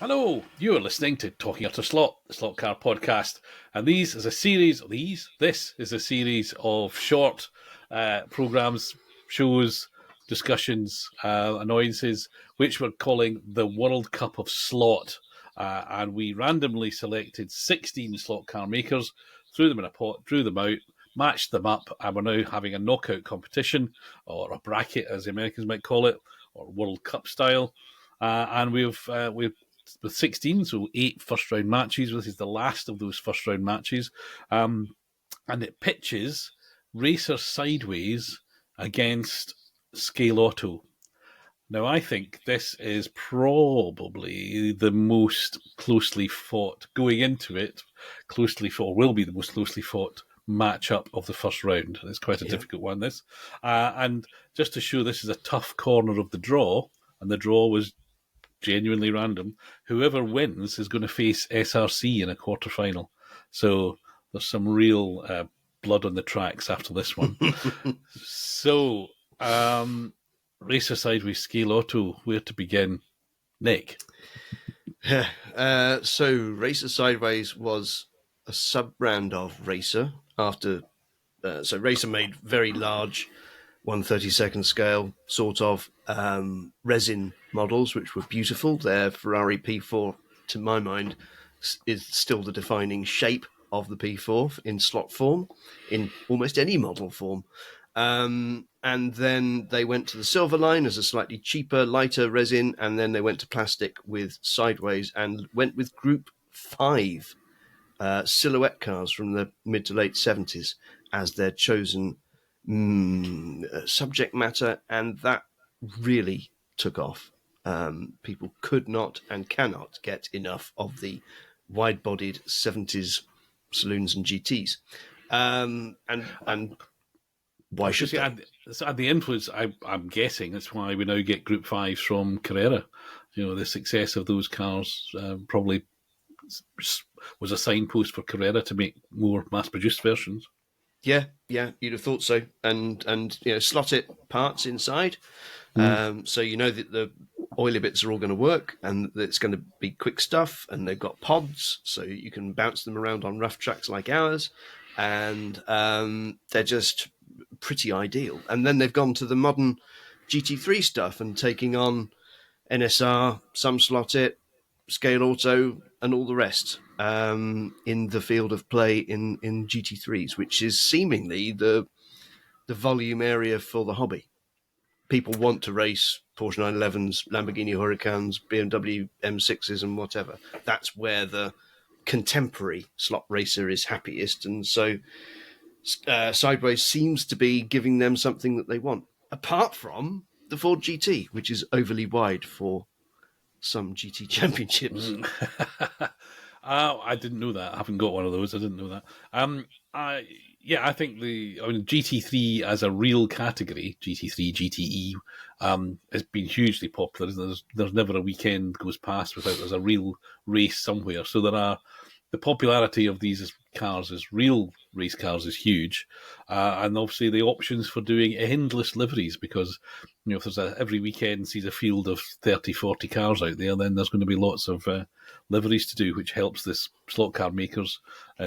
Hello, you are listening to Talking Utter Slot, the Slot Car Podcast, and this is a series of short programs, shows, discussions, annoyances, which we're calling the World Cup of Slot, and we randomly selected 16 slot car makers, threw them in a pot, drew them out, matched them up, and we're now having a knockout competition, or a bracket, as the Americans might call it, or World Cup style, and we've with 16, so 8 first-round matches. This is the last of those first-round matches. And it pitches Racer Sideways against Scaleauto. Now, I think this is probably the most closely fought, going into it, will be the most closely fought matchup of the first round. It's quite a difficult one, this. And just to show this is a tough corner of the draw, and the draw was genuinely random, whoever wins is going to face SRC in a quarterfinal. So there's some real blood on the tracks after this one. So, Racer Sideways, Scaleauto, where to begin? Nick? So Racer Sideways was a sub-brand of Racer after... so Racer made very large 1/32 scale sort of resin models, which were beautiful. Their Ferrari P4, to my mind, is still the defining shape of the P4 in slot form, in almost any model form. And then they went to the silver line as a slightly cheaper, lighter resin, and then they went to plastic with Sideways and went with Group 5 silhouette cars from the mid to late 70s as their chosen subject matter, and that really took off. People could not and cannot get enough of the wide-bodied 70s saloons and GTs. And why should they? At the influence, I'm guessing that's why we now get Group 5s from Carrera. You know, the success of those cars probably was a signpost for Carrera to make more mass-produced versions. Yeah, you'd have thought so. And slot it parts inside. So you know that the oily bits are all going to work and that it's going to be quick stuff, and they've got pods so you can bounce them around on rough tracks like ours, and they're just pretty ideal. And then they've gone to the modern GT3 stuff and taking on NSR, some slot it, Scaleauto, and all the rest in the field of play in GT3s, which is seemingly the volume area for the hobby. People want to race Porsche 911s, Lamborghini Huracans, BMW M6s, and whatever. That's where the contemporary slot racer is happiest, and so Sideways seems to be giving them something that they want, apart from the Ford GT, which is overly wide for some GT championships. I didn't know that. I haven't got one of those. I didn't know that. I think GT3 as a real category, GT3, GTE, has been hugely popular. There's never a weekend goes past without there's a real race somewhere. So the popularity of these cars as real race cars is huge, and obviously the options for doing endless liveries, because if there's every weekend sees a field of 30, 40 cars out there, then there's going to be lots of liveries to do, which helps this slot car makers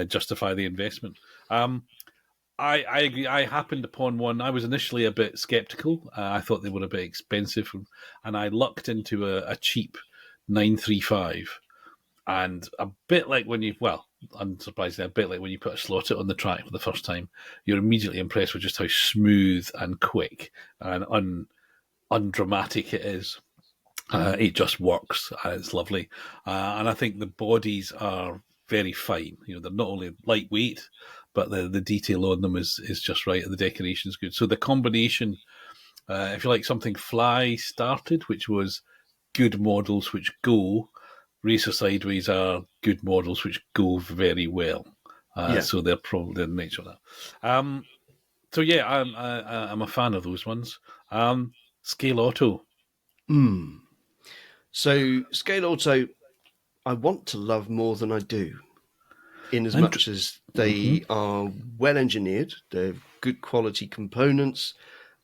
justify the investment. I agree. I happened upon one. I was initially a bit sceptical. I thought they were a bit expensive, and I lucked into a cheap 935. And a bit like when unsurprisingly, a bit like when you put a slot it on the track for the first time, you're immediately impressed with just how smooth and quick and undramatic it is. It just works. It's lovely. And I think the bodies are very fine. They're not only lightweight, but the detail on them is just right, and the decoration's good. So the combination, if you like something Fly started, which was good models which go, Racer Sideways are good models which go very well. So they're probably the nature of that. I'm a fan of those ones. Scaleauto. So Scaleauto, I want to love more than I do, in as much as they are well engineered, they're good quality components,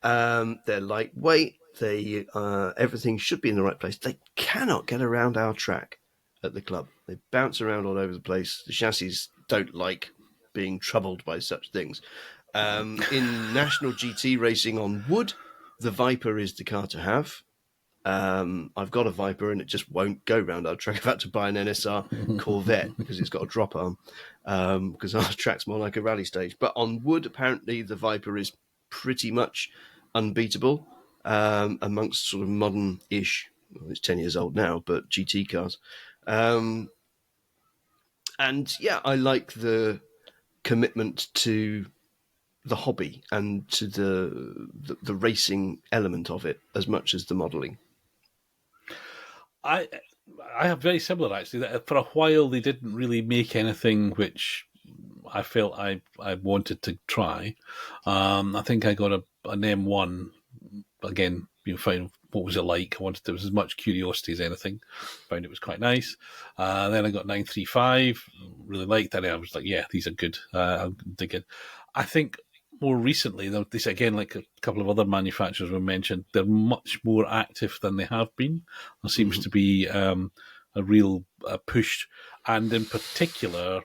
they're lightweight, everything should be in the right place. They cannot get around our track. at the club. They bounce around all over the place. The chassis don't like being troubled by such things. In national GT racing on wood, the Viper is the car to have. I've got a Viper and it just won't go round our track. I've had to buy an NSR Corvette because it's got a drop arm, because our track's more like a rally stage. But on wood, apparently the Viper is pretty much unbeatable amongst sort of modern-ish, well, it's 10 years old now, but GT cars. And yeah, I like the commitment to the hobby and to the racing element of it as much as the modelling. I have very similar, actually. That for a while they didn't really make anything which I felt I wanted to try. I think I got an M1 again. Find what was it like. There was as much curiosity as anything. Found it was quite nice. Then I got 935. Really liked that. I was like, yeah, these are good. I'm digging. I think more recently, this again, like a couple of other manufacturers were mentioned, they're much more active than they have been. There seems to be a real push, and in particular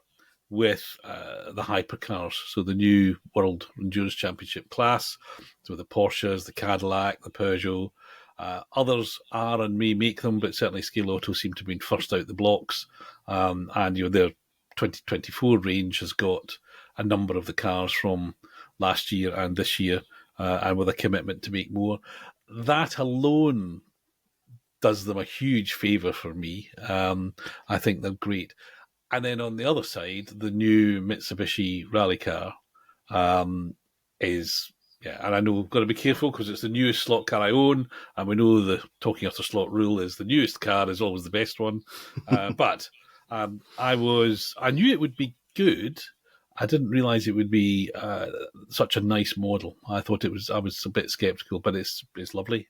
with the hypercars, so the new World Endurance Championship class, so the Porsches, the Cadillac, the Peugeot. Others are and may make them, but certainly Scaleauto seem to be first out the blocks, and their 2024 range has got a number of the cars from last year and this year, and with a commitment to make more. That alone does them a huge favour for me. I think they're great. And then on the other side, the new Mitsubishi rally car is, and I know we've got to be careful because it's the newest slot car I own, and we know the talking after slot rule is the newest car is always the best one. But I knew it would be good. I didn't realise it would be such a nice model. I was a bit sceptical, but it's lovely.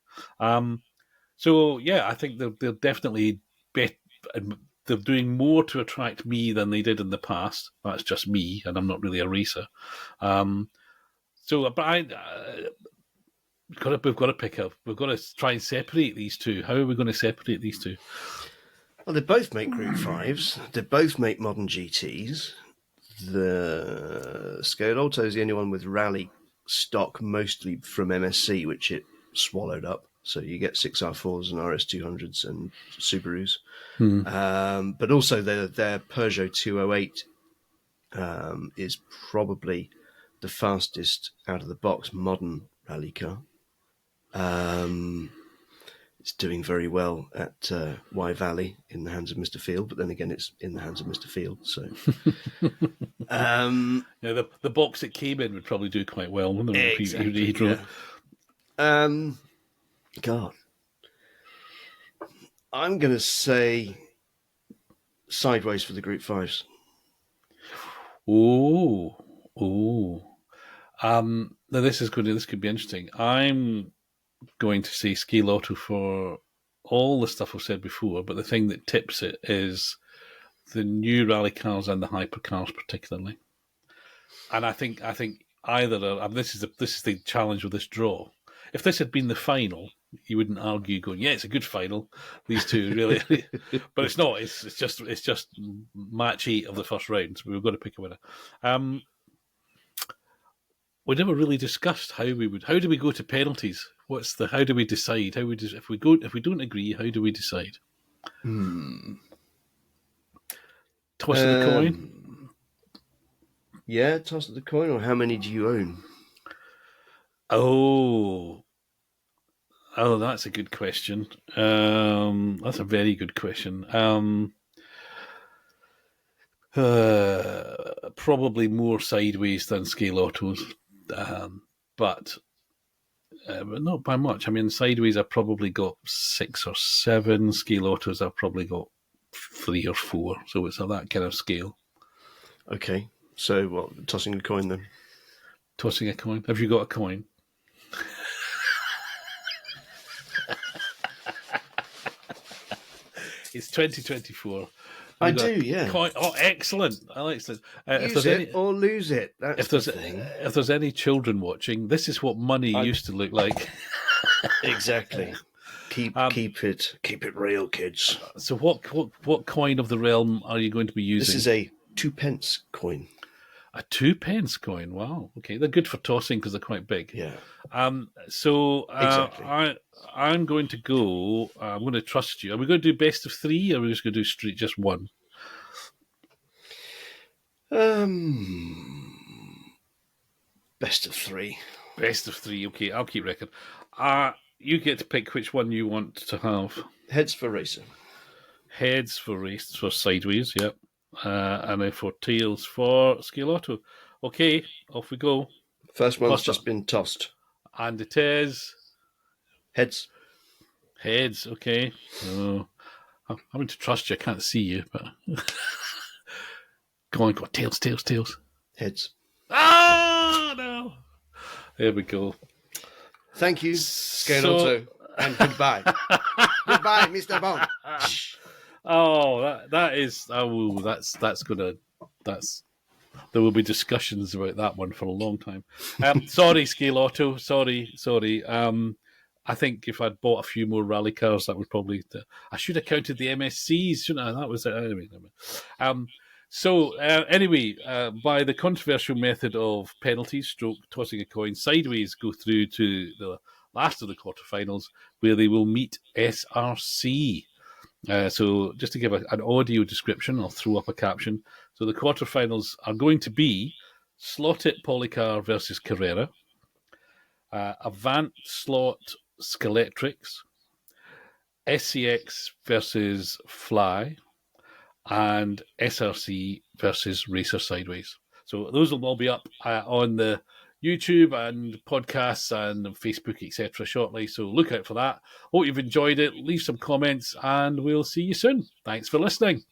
So yeah, I think they're definitely better. They're doing more to attract me than they did in the past. That's just me, and I'm not really a racer. But we've got to try and separate these two. How are we going to separate these two? Well, they both make Group 5s. They both make modern GTs. The Scaleauto is the only one with rally stock, mostly from MSC, which it swallowed up. So you get 6R4s and RS200s and Subarus. But also their Peugeot 208 is probably the fastest out of the box modern rally car. It's doing very well at Y Valley in the hands of Mr. Field, but then again, it's in the hands of Mr. Field. So, the box it came in would probably do quite well, wouldn't it? Exactly. God, I'm going to say sideways for the Group 5s. Now this could be interesting. I'm going to say Scaleauto for all the stuff I've said before, but the thing that tips it is the new rally cars and the hypercars particularly. And I think either this is the challenge with this draw. If this had been the final, you wouldn't argue going, yeah, it's a good final. These two really, but it's not. It's just match 8 of the first round. So we've got to pick a winner. We never really discussed how do we go to penalties? How do we decide? If we don't agree, how do we decide? Toss of the coin. Yeah, toss of the coin. Or how many do you own? Oh, that's a good question. That's a very good question. Probably more sideways than Scaleautos, but not by much. I mean, sideways I've probably got 6 or 7. Scaleautos I've probably got 3 or 4. So it's that kind of scale. Okay, so what? Tossing a coin then? Tossing a coin. Have you got a coin? It's 2024. I do, yeah. Coin. Oh, excellent! I like this. Use it or lose it. That's the thing. If there's any children watching, this is what money used to look like. Exactly. Keep it real, kids. So what coin of the realm are you going to be using? This is a 2p coin. A 2p coin. Wow. Okay, they're good for tossing because they're quite big. Yeah. So Exactly. I'm going to go. I'm going to trust you. Are we going to do best of three, or are we just going to do just one? Best of three. Best of three. Okay, I'll keep record. You get to pick which one you want to have. Heads for racer. Heads for race for sideways. Yep. And then for tails for Scaleauto. Okay, off we go. First one's just been tossed. And it is heads. Heads. Okay. Oh, I'm having to trust you. I can't see you, but go on. Tails. Heads. Ah, no. There we go. Thank you, Scaleauto, and goodbye. Goodbye, Mr. Bond. Oh, that's there will be discussions about that one for a long time. Sorry, Scaleauto. Sorry. I think if I'd bought a few more rally cars, that would probably. I should have counted the MSCs, shouldn't I? That was it. Anyway. By the controversial method of penalties, stroke tossing a coin sideways, go through to the last of the quarterfinals, where they will meet SRC. So just to give an audio description, I'll throw up a caption. So the quarterfinals are going to be Slot-It Polycar versus Carrera, Avant Slot Scaletrix, SCX versus Fly, and SRC versus Racer Sideways. So those will all be up on the YouTube and podcasts and Facebook, etc. shortly. So look out for that. Hope you've enjoyed it. Leave some comments and we'll see you soon. Thanks for listening.